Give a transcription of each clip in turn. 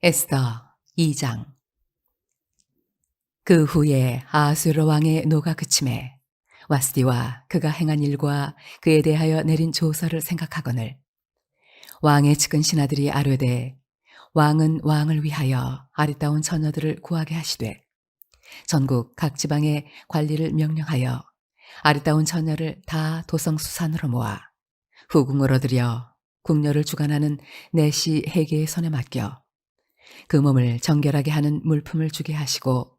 에스더 2장. 그 후에 아수르 왕의 노가 그침에 와스디와 그가 행한 일과 그에 대하여 내린 조서를 생각하거늘 왕의 측은 신하들이 아뢰되 왕은 왕을 위하여 아리따운 처녀들을 구하게 하시되 전국 각 지방의 관리를 명령하여 아리따운 처녀를 다 도성수산으로 모아 후궁으로 들여 궁녀를 주관하는 내시 해계의 손에 맡겨 그 몸을 정결하게 하는 물품을 주게 하시고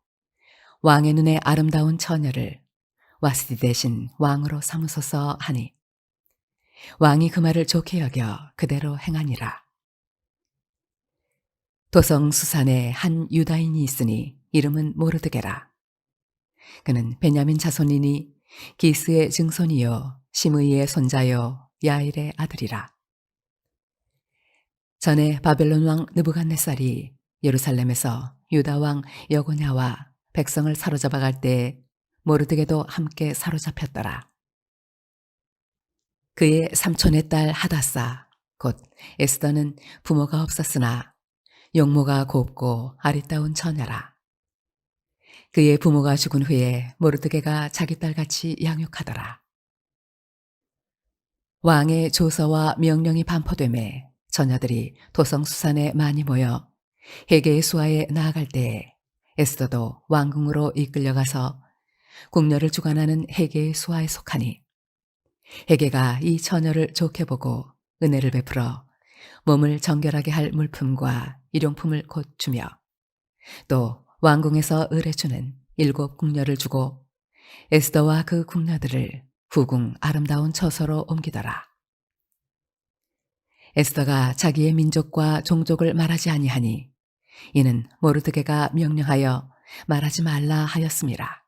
왕의 눈에 아름다운 처녀를 와스디 대신 왕으로 삼으소서 하니 왕이 그 말을 좋게 여겨 그대로 행하니라. 도성 수산에 한 유다인이 있으니 이름은 모르드게라. 그는 베냐민 자손이니 기스의 증손이요 시므이의 손자요 야일의 아들이라. 전에 바벨론 왕 느부갓네살이 예루살렘에서 유다 왕 여고냐와 백성을 사로잡아 갈 때에 모르드게도 함께 사로잡혔더라. 그의 삼촌의 딸 하다사 곧 에스더는 부모가 없었으나 용모가 곱고 아리따운 처녀라. 그의 부모가 죽은 후에 모르드게가 자기 딸같이 양육하더라. 왕의 조서와 명령이 반포되매 처녀들이 도성수산에 많이 모여 헤게의 수하에 나아갈 때에 에스더도 왕궁으로 이끌려가서 궁녀를 주관하는 헤게의 수하에 속하니 헤게가 이 처녀를 좋게 보고 은혜를 베풀어 몸을 정결하게 할 물품과 일용품을 곧 주며 또 왕궁에서 의뢰주는 7 궁녀를 주고 에스더와 그 궁녀들을 후궁 아름다운 처소로 옮기더라. 에스더가 자기의 민족과 종족을 말하지 아니하니 이는 모르드게가 명령하여 말하지 말라 하였음이라.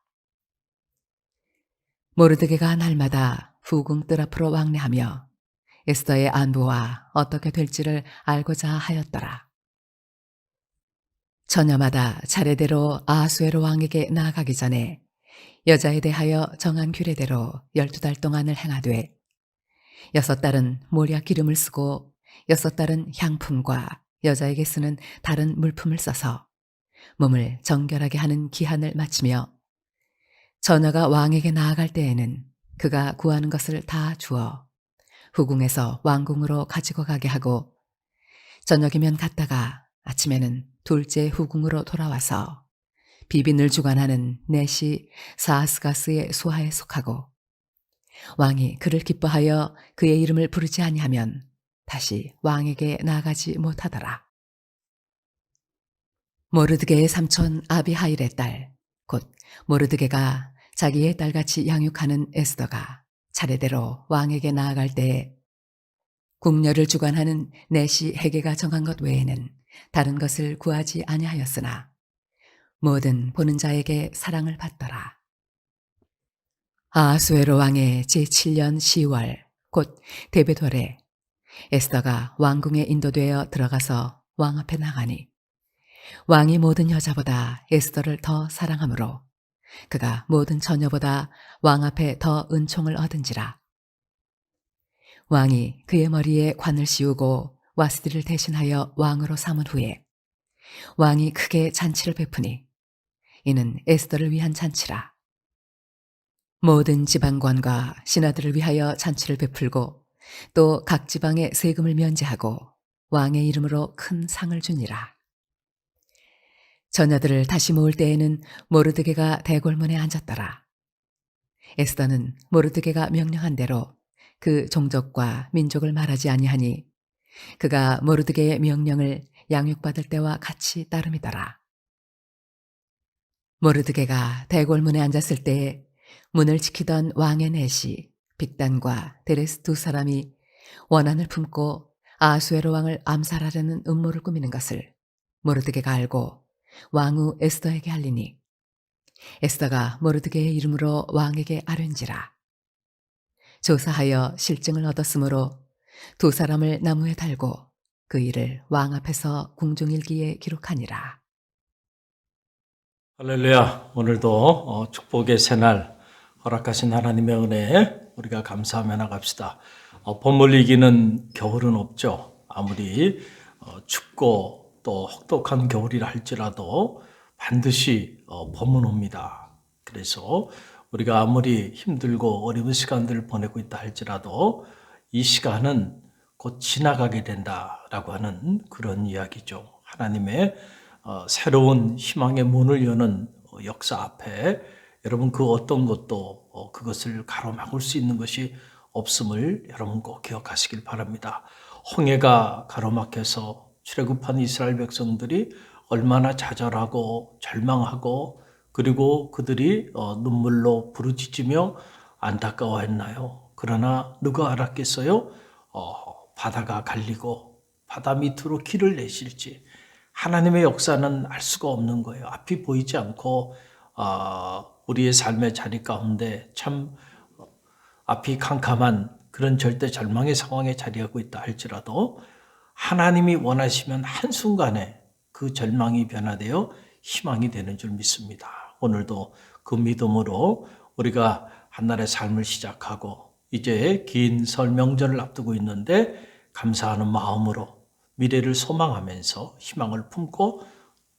모르드게가 날마다 후궁 뜰 앞으로 왕래하며 에스더의 안부와 어떻게 될지를 알고자 하였더라. 처녀마다 차례대로 아수에로 왕에게 나아가기 전에 여자에 대하여 정한 규례대로 12달 동안을 행하되 6달은 모략 기름을 쓰고 6달은 향품과 여자에게 쓰는 다른 물품을 써서 몸을 정결하게 하는 기한을 마치며 처녀가 왕에게 나아갈 때에는 그가 구하는 것을 다 주어 후궁에서 왕궁으로 가지고 가게 하고 저녁이면 갔다가 아침에는 둘째 후궁으로 돌아와서 비빈을 주관하는 내시 사하스가스의 수하에 속하고 왕이 그를 기뻐하여 그의 이름을 부르지 아니하면 다시 왕에게 나아가지 못하더라. 모르드게의 삼촌 아비하일의 딸, 곧 모르드게가 자기의 딸같이 양육하는 에스더가 차례대로 왕에게 나아갈 때에 궁녀를 주관하는 내시 헤게가 정한 것 외에는 다른 것을 구하지 아니하였으나 모든 보는 자에게 사랑을 받더라. 아수에로 왕의 제7년 10월 곧 데베돌에 에스더가 왕궁에 인도되어 들어가서 왕 앞에 나가니 왕이 모든 여자보다 에스더를 더 사랑하므로 그가 모든 처녀보다 왕 앞에 더 은총을 얻은지라. 왕이 그의 머리에 관을 씌우고 와스디를 대신하여 왕으로 삼은 후에 왕이 크게 잔치를 베푸니 이는 에스더를 위한 잔치라. 모든 지방관과 신하들을 위하여 잔치를 베풀고 또 각 지방의 세금을 면제하고 왕의 이름으로 큰 상을 주니라. 처녀들을 다시 모을 때에는 모르드게가 대궐문에 앉았더라. 에스더는 모르드게가 명령한 대로 그 종족과 민족을 말하지 아니하니 그가 모르드게의 명령을 양육받을 때와 같이 따름이더라. 모르드게가 대궐문에 앉았을 때에 문을 지키던 왕의 내시 빅단과 데레스 2 사람이 원한을 품고 아수에로 왕을 암살하려는 음모를 꾸미는 것을 모르드게가 알고 왕후 에스더에게 알리니 에스더가 모르드게의 이름으로 왕에게 아뢰는지라. 조사하여 실증을 얻었으므로 2 사람을 나무에 달고 그 일을 왕 앞에서 궁중일기에 기록하니라. 할렐루야. 오늘도 축복의 새날 허락하신 하나님의 은혜에 우리가 감사하며 나갑시다. 봄을 이기는 겨울은 없죠. 아무리 춥고 또 혹독한 겨울이라 할지라도 반드시 봄은 옵니다. 그래서 우리가 아무리 힘들고 어려운 시간들을 보내고 있다 할지라도 이 시간은 곧 지나가게 된다라고 하는 그런 이야기죠. 하나님의 새로운 희망의 문을 여는 역사 앞에 여러분 그 어떤 것도 그것을 가로막을 수 있는 것이 없음을 여러분 꼭 기억하시길 바랍니다. 홍해가 가로막혀서 출애굽한 이스라엘 백성들이 얼마나 좌절하고 절망하고 그리고 그들이 눈물로 부르짖으며 안타까워했나요? 그러나 누가 알았겠어요? 바다가 갈리고 바다 밑으로 길을 내실지. 하나님의 역사는 알 수가 없는 거예요. 앞이 보이지 않고 우리의 삶의 자리 가운데 참 앞이 캄캄한 그런 절대 절망의 상황에 자리하고 있다 할지라도 하나님이 원하시면 한순간에 그 절망이 변화되어 희망이 되는 줄 믿습니다. 오늘도 그 믿음으로 우리가 한날의 삶을 시작하고 이제 긴 설 명절을 앞두고 있는데 감사하는 마음으로 미래를 소망하면서 희망을 품고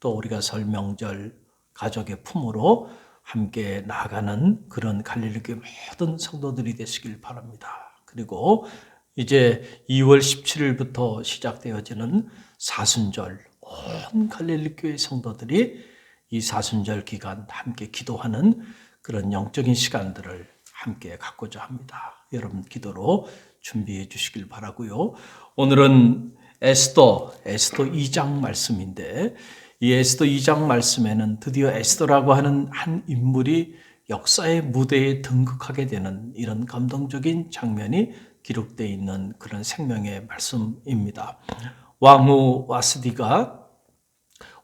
또 우리가 설 명절 가족의 품으로 함께 나아가는 그런 갈릴리교회 모든 성도들이 되시길 바랍니다. 그리고 이제 2월 17일부터 시작되어지는 사순절, 온 갈릴리교회 성도들이 이 사순절 기간 함께 기도하는 그런 영적인 시간들을 함께 갖고자 합니다. 여러분 기도로 준비해 주시길 바라고요. 오늘은 에스더 2장 말씀인데 이 에스더 2장 말씀에는 드디어 에스더라고 하는 한 인물이 역사의 무대에 등극하게 되는 이런 감동적인 장면이 기록되어 있는 그런 생명의 말씀입니다. 왕후 와스디가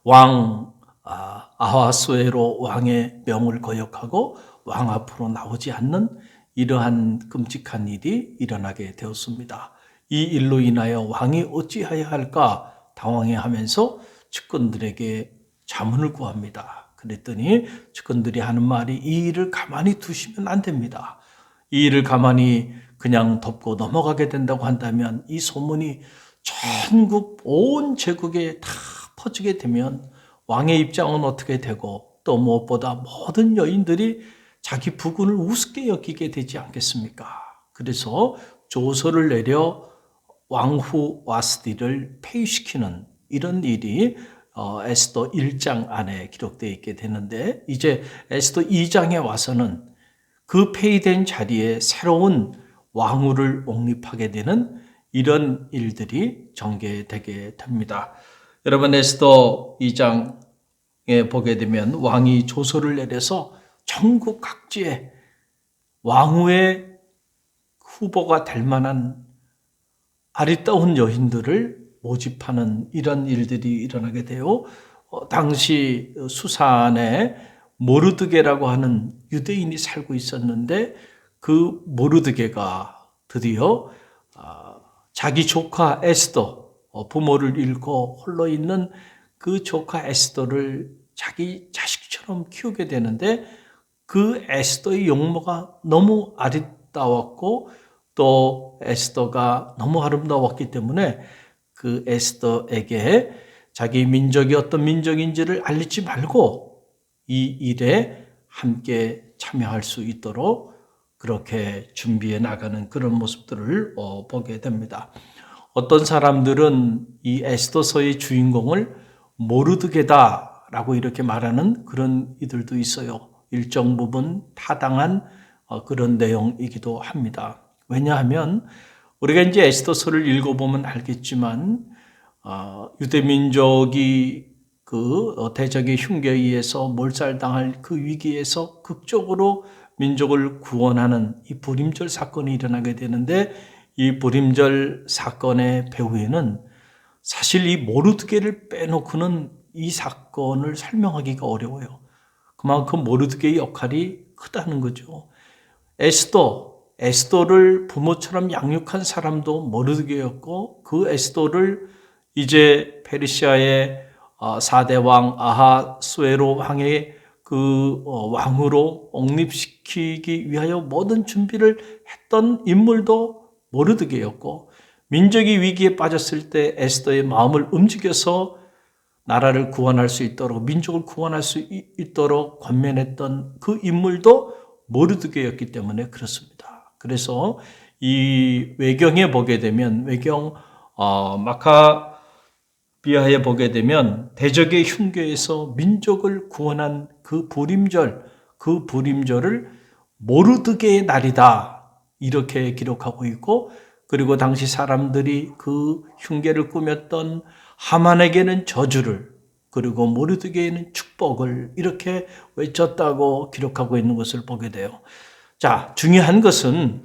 왕 아하수에로 왕의 명을 거역하고 왕 앞으로 나오지 않는 이러한 끔찍한 일이 일어나게 되었습니다. 이 일로 인하여 왕이 어찌해야 할까 당황해하면서 측근들에게 자문을 구합니다. 그랬더니 측근들이 하는 말이 이 일을 가만히 두시면 안 됩니다. 이 일을 가만히 그냥 덮고 넘어가게 된다고 한다면 이 소문이 전국 온 제국에 다 퍼지게 되면 왕의 입장은 어떻게 되고 또 무엇보다 모든 여인들이 자기 부군을 우습게 여기게 되지 않겠습니까? 그래서 조서를 내려 왕후 와스디를 폐위시키는 이런 일이 에스더 1장 안에 기록되어 있게 되는데 이제 에스더 2장에 와서는 그 폐위된 자리에 새로운 왕후를 옹립하게 되는 이런 일들이 전개되게 됩니다. 여러분 에스더 2장에 보게 되면 왕이 조서를 내려서 전국 각지에 왕후의 후보가 될 만한 아리따운 여인들을 모집하는 이런 일들이 일어나게 되어 당시 수산에 모르드게라고 하는 유대인이 살고 있었는데 그 모르드게가 드디어 자기 조카 에스더 부모를 잃고 홀로 있는 그 조카 에스더를 자기 자식처럼 키우게 되는데 그 에스더의 용모가 너무 아리따웠고 또 에스더가 너무 아름다웠기 때문에 그 에스더에게 자기 민족이 어떤 민족인지를 알리지 말고 이 일에 함께 참여할 수 있도록 그렇게 준비해 나가는 그런 모습들을 보게 됩니다. 어떤 사람들은 이 에스더서의 주인공을 모르드게다라고 이렇게 말하는 그런 이들도 있어요. 일정 부분 타당한 그런 내용이기도 합니다. 왜냐하면 우리가 이제 에스더서를 읽어보면 알겠지만 유대 민족이 그 대적의 흉계에 의해서 몰살당할 그 위기에서 극적으로 민족을 구원하는 이 불임절 사건이 일어나게 되는데 이 불임절 사건의 배후에는 사실 이 모르드게를 빼놓고는 이 사건을 설명하기가 어려워요. 그만큼 모르드게의 역할이 크다는 거죠. 에스더를 부모처럼 양육한 사람도 모르드게였고 그 에스더를 이제 페르시아의 4대 왕 아하수에로 왕의 그 왕으로 옹립시키기 위하여 모든 준비를 했던 인물도 모르드게였고 민족이 위기에 빠졌을 때 에스더의 마음을 움직여서 나라를 구원할 수 있도록, 민족을 구원할 수 있도록 권면했던 그 인물도 모르드게였기 때문에 그렇습니다. 그래서 이 외경에 보게 되면, 마카비아에 보게 되면 대적의 흉계에서 민족을 구원한 그 부림절을 모르드게의 날이다, 이렇게 기록하고 있고, 그리고 당시 사람들이 그 흉계를 꾸몄던 하만에게는 저주를, 그리고 모르드게에는 축복을 이렇게 외쳤다고 기록하고 있는 것을 보게 돼요. 자, 중요한 것은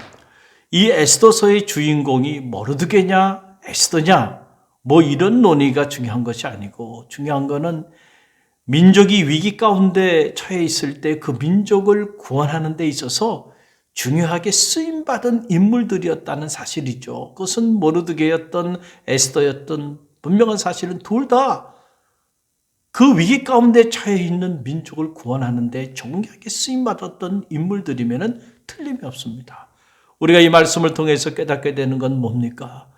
이 에스더서의 주인공이 모르드게냐 에스더냐 뭐 이런 논의가 중요한 것이 아니고, 중요한 것은 민족이 위기 가운데 처해 있을 때 그 민족을 구원하는 데 있어서 중요하게 쓰임받은 인물들이었다는 사실이죠. 그것은 모르드게였던 에스더였던, 분명한 사실은 둘 다 그 위기 가운데 처해 있는 민족을 구원하는 데 정확하게 쓰임받았던 인물들이면 틀림이 없습니다. 우리가 이 말씀을 통해서 깨닫게 되는 건 뭡니까?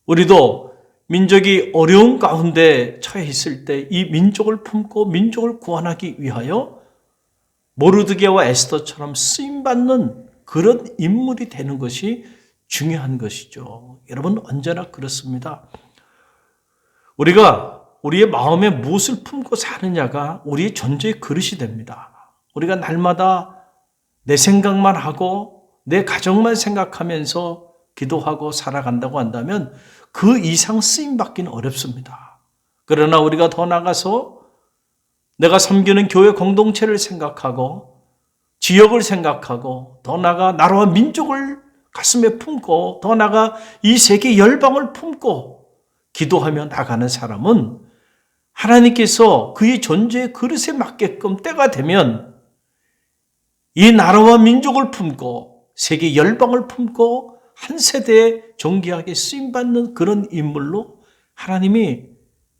우리도 민족이 어려운 가운데 처해 있을 때 이 민족을 품고 민족을 구원하기 위하여 모르드게와 에스더처럼 쓰임받는 그런 인물이 되는 것이 중요한 것이죠. 여러분, 언제나 그렇습니다. 우리가 우리의 마음에 무엇을 품고 사느냐가 우리의 존재의 그릇이 됩니다. 우리가 날마다 내 생각만 하고 내 가정만 생각하면서 기도하고 살아간다고 한다면 그 이상 쓰임받기는 어렵습니다. 그러나 우리가 더 나가서 내가 섬기는 교회 공동체를 생각하고 지역을 생각하고 더 나아가 나라와 민족을 가슴에 품고 더 나아가 이 세계 열방을 품고 기도하며 나가는 사람은 하나님께서 그의 존재의 그릇에 맞게끔 때가 되면 이 나라와 민족을 품고 세계 열방을 품고 한 세대에 존귀하게 쓰임받는 그런 인물로 하나님이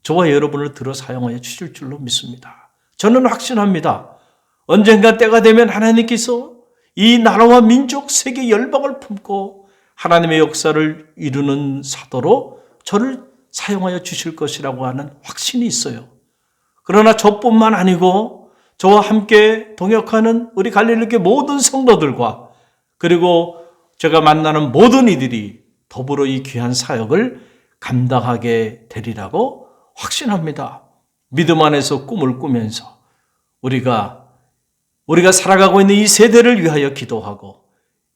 저와 여러분을 들어 사용하여 주실 줄로 믿습니다. 저는 확신합니다. 언젠가 때가 되면 하나님께서 이 나라와 민족, 세계 열방을 품고 하나님의 역사를 이루는 사도로 저를 사용하여 주실 것이라고 하는 확신이 있어요. 그러나 저뿐만 아니고 저와 함께 동역하는 우리 갈릴리교회 모든 성도들과 그리고 제가 만나는 모든 이들이 더불어 이 귀한 사역을 감당하게 되리라고 확신합니다. 믿음 안에서 꿈을 꾸면서 우리가 살아가고 있는 이 세대를 위하여 기도하고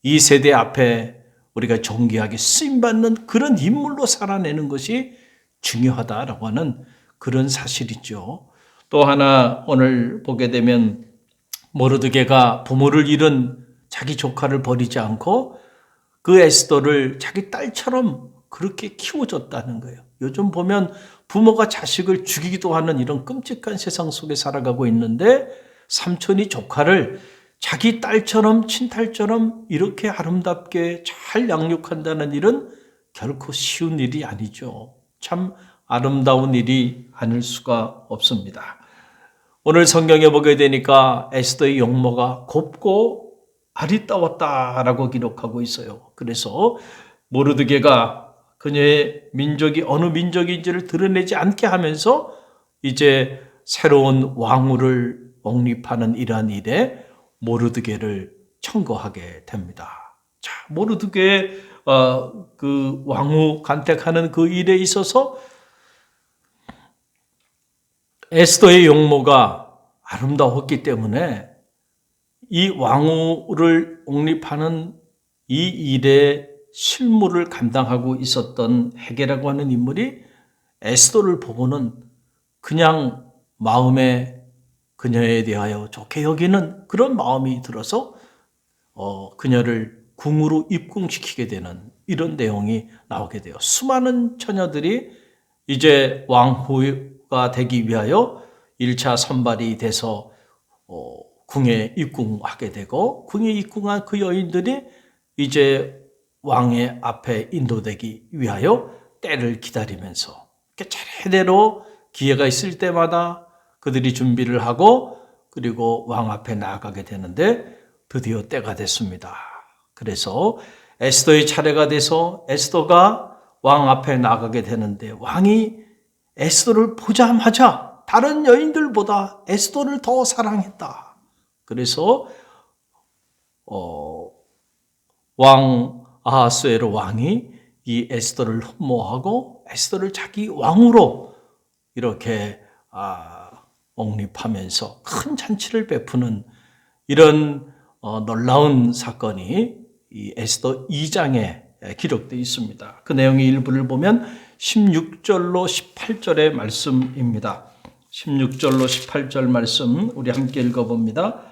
이 세대 앞에 우리가 존귀하게 쓰임받는 그런 인물로 살아내는 것이 중요하다라고 하는 그런 사실이죠. 또 하나 오늘 보게 되면 모르드게가 부모를 잃은 자기 조카를 버리지 않고 그 에스더를 자기 딸처럼 그렇게 키워줬다는 거예요. 요즘 보면 부모가 자식을 죽이기도 하는 이런 끔찍한 세상 속에 살아가고 있는데 삼촌이 조카를 자기 딸처럼 친딸처럼 이렇게 아름답게 잘 양육한다는 일은 결코 쉬운 일이 아니죠. 참 아름다운 일이 아닐 수가 없습니다. 오늘 성경에 보게 되니까 에스더의 용모가 곱고 아리따웠다라고 기록하고 있어요. 그래서 모르드게가 그녀의 민족이 어느 민족인지를 드러내지 않게 하면서 이제 새로운 왕후를 옹립하는 이러한 일에 모르드게를 청구하게 됩니다. 자, 모르드게 그 왕후 간택하는 그 일에 있어서 에스더의 용모가 아름다웠기 때문에 이 왕후를 옹립하는 이 일에 실무를 감당하고 있었던 헤게라고 하는 인물이 에스더를 보고는 그냥 마음에 그녀에 대하여 좋게 여기는 그런 마음이 들어서 그녀를 궁으로 입궁시키게 되는 이런 내용이 나오게 돼요. 수많은 처녀들이 이제 왕후가 되기 위하여 1차 선발이 돼서 궁에 입궁하게 되고 궁에 입궁한 그 여인들이 이제 왕의 앞에 인도되기 위하여 때를 기다리면서 차례대로 기회가 있을 때마다 그들이 준비를 하고 그리고 왕 앞에 나아가게 되는데 드디어 때가 됐습니다. 그래서 에스더의 차례가 돼서 에스더가 왕 앞에 나가게 되는데 왕이 에스더를 보자마자 다른 여인들보다 에스더를 더 사랑했다. 그래서 왕 아하수에로 왕이 이 에스더를 흠모하고 에스더를 자기 왕으로 이렇게 옹립하면서 큰 잔치를 베푸는 이런 놀라운 사건이 이 에스더 2장에 기록되어 있습니다. 그 내용의 일부를 보면 16절로 18절의 말씀입니다. 16절로 18절 말씀 우리 함께 읽어봅니다.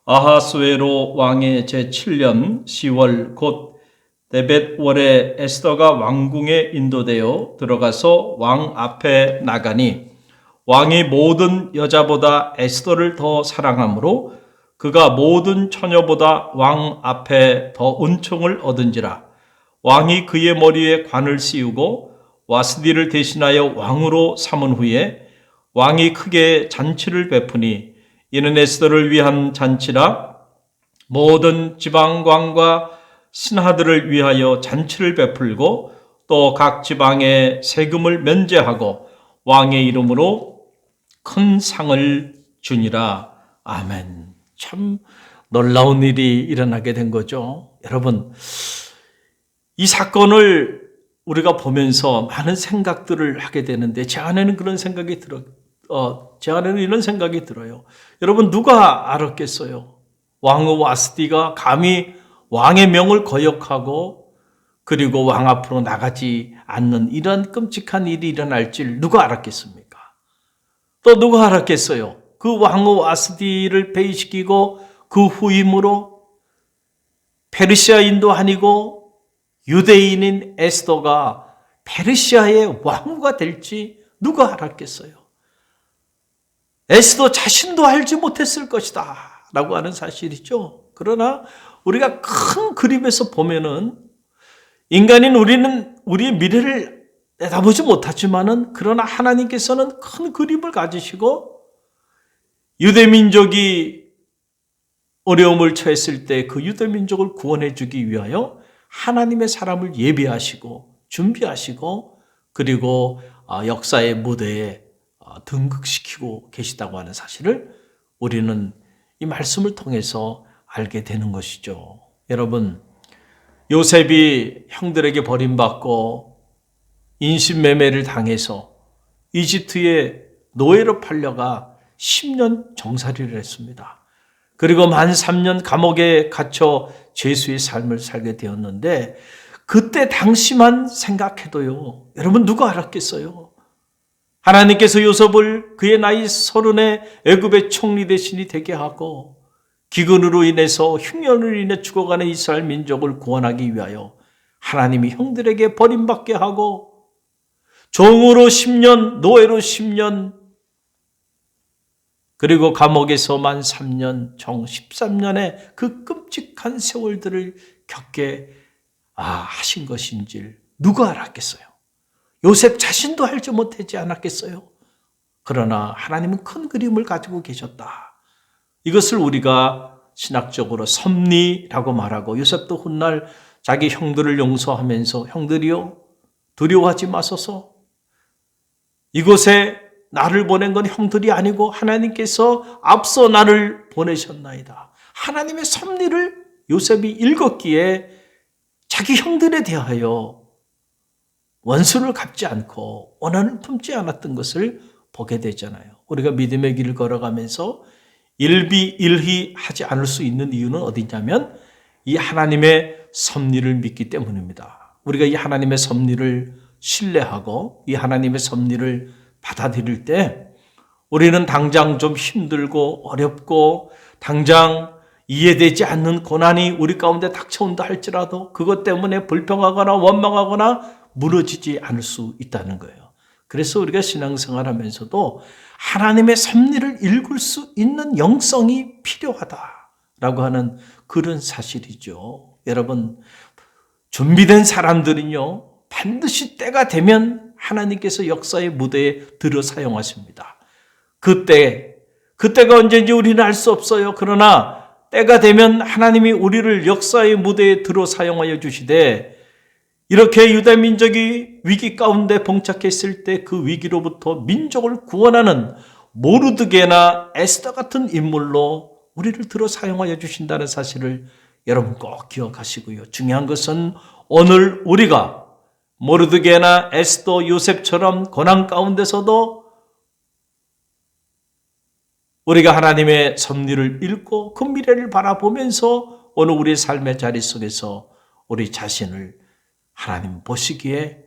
아하수에로 왕의 제7년 10월 곧 데벳월에 에스더가 왕궁에 인도되어 들어가서 왕 앞에 나가니 왕이 모든 여자보다 에스더를 더 사랑하므로 그가 모든 처녀보다 왕 앞에 더 은총을 얻은지라. 왕이 그의 머리에 관을 씌우고 와스디를 대신하여 왕으로 삼은 후에 왕이 크게 잔치를 베푸니 이는 에스더를 위한 잔치라. 모든 지방관과 신하들을 위하여 잔치를 베풀고 또 각 지방에 세금을 면제하고 왕의 이름으로 큰 상을 주니라. 아멘. 참 놀라운 일이 일어나게 된 거죠. 여러분, 이 사건을 우리가 보면서 많은 생각들을 하게 되는데 제 안에는 그런 생각이 제 안에는 이런 생각이 들어요. 여러분, 누가 알았겠어요? 왕후 와스디가 감히 왕의 명을 거역하고 그리고 왕 앞으로 나가지 않는 이런 끔찍한 일이 일어날 줄 누가 알았겠습니까? 또 누가 알았겠어요? 그 왕후 와스디를 배이시키고 그 후임으로 페르시아인도 아니고 유대인인 에스더가 페르시아의 왕후가 될지 누가 알았겠어요? 에스더 자신도 알지 못했을 것이다 라고 하는 사실이죠. 그러나 우리가 큰 그림에서 보면은 인간인 우리는 우리의 미래를 내다보지 못하지만은 그러나 하나님께서는 큰 그림을 가지시고 유대민족이 어려움을 처했을 때 그 유대민족을 구원해 주기 위하여 하나님의 사람을 예비하시고 준비하시고 그리고 역사의 무대에 등극시키고 계시다고 하는 사실을 우리는 이 말씀을 통해서 알게 되는 것이죠. 여러분, 요셉이 형들에게 버림받고 인신매매를 당해서 이집트의 노예로 팔려가 10년 정살이를 했습니다. 그리고 만 3년 감옥에 갇혀 죄수의 삶을 살게 되었는데 그때 당시만 생각해도요. 여러분 누가 알았겠어요? 하나님께서 요셉을 그의 나이 30에 애굽의 총리 대신이 되게 하고 기근으로 인해서 흉년으로 인해 죽어가는 이스라엘 민족을 구원하기 위하여 하나님이 형들에게 버림받게 하고 종으로 10년, 노예로 10년, 그리고 감옥에서 만 3년, 정 13년의 그 끔찍한 세월들을 겪게 하신 것인지 누가 알았겠어요? 요셉 자신도 알지 못하지 않았겠어요? 그러나 하나님은 큰 그림을 가지고 계셨다. 이것을 우리가 신학적으로 섭리라고 말하고 요셉도 훗날 자기 형들을 용서하면서 형들이여 두려워하지 마소서. 이곳에 나를 보낸 건 형들이 아니고 하나님께서 앞서 나를 보내셨나이다. 하나님의 섭리를 요셉이 읽었기에 자기 형들에 대하여 원수를 갚지 않고 원한을 품지 않았던 것을 보게 되잖아요. 우리가 믿음의 길을 걸어가면서 일비일희하지 않을 수 있는 이유는 어디냐면 이 하나님의 섭리를 믿기 때문입니다. 우리가 이 하나님의 섭리를 신뢰하고 이 하나님의 섭리를 받아들일 때 우리는 당장 좀 힘들고 어렵고 당장 이해되지 않는 고난이 우리 가운데 닥쳐온다 할지라도 그것 때문에 불평하거나 원망하거나 무너지지 않을 수 있다는 거예요. 그래서 우리가 신앙생활하면서도 하나님의 섭리를 읽을 수 있는 영성이 필요하다라고 하는 그런 사실이죠. 여러분, 준비된 사람들은요 반드시 때가 되면 하나님께서 역사의 무대에 들어 사용하십니다. 그때가 언제인지 우리는 알 수 없어요. 그러나 때가 되면 하나님이 우리를 역사의 무대에 들어 사용하여 주시되 이렇게 유다 민족이 위기 가운데 봉착했을 때 그 위기로부터 민족을 구원하는 모르드게나 에스더 같은 인물로 우리를 들어 사용하여 주신다는 사실을 여러분 꼭 기억하시고요. 중요한 것은 오늘 우리가 모르드게나 에스더 요셉처럼 고난 가운데서도 우리가 하나님의 섭리를 읽고 그 미래를 바라보면서 오늘 우리의 삶의 자리 속에서 우리 자신을 하나님 보시기에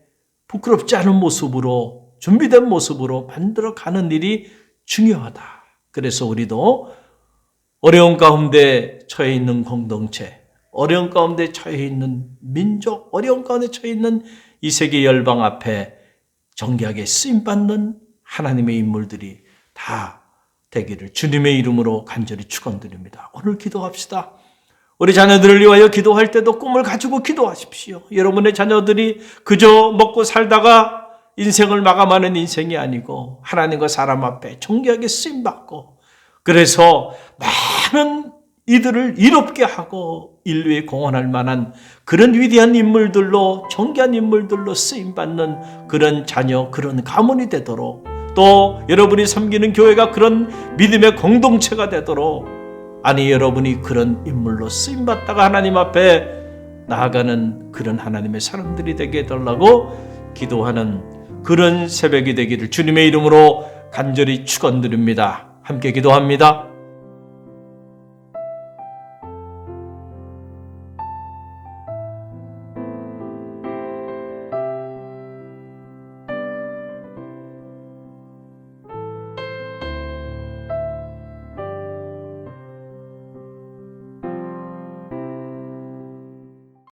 부끄럽지 않은 모습으로 준비된 모습으로 만들어가는 일이 중요하다. 그래서 우리도 어려운 가운데 처해 있는 공동체, 어려운 가운데 처해 있는 민족, 어려운 가운데 처해 있는 이 세계 열방 앞에 정결하게 쓰임받는 하나님의 인물들이 다 되기를 주님의 이름으로 간절히 축원드립니다. 오늘 기도합시다. 우리 자녀들을 위하여 기도할 때도 꿈을 가지고 기도하십시오. 여러분의 자녀들이 그저 먹고 살다가 인생을 마감하는 인생이 아니고 하나님과 사람 앞에 존귀하게 쓰임받고 그래서 많은 이들을 이롭게 하고 인류에 공헌할 만한 그런 위대한 인물들로 존귀한 인물들로 쓰임받는 그런 자녀, 그런 가문이 되도록 또 여러분이 섬기는 교회가 그런 믿음의 공동체가 되도록 아니 여러분이 그런 인물로 쓰임받다가 하나님 앞에 나아가는 그런 하나님의 사람들이 되게 해달라고 기도하는 그런 새벽이 되기를 주님의 이름으로 간절히 축원드립니다. 함께 기도합니다.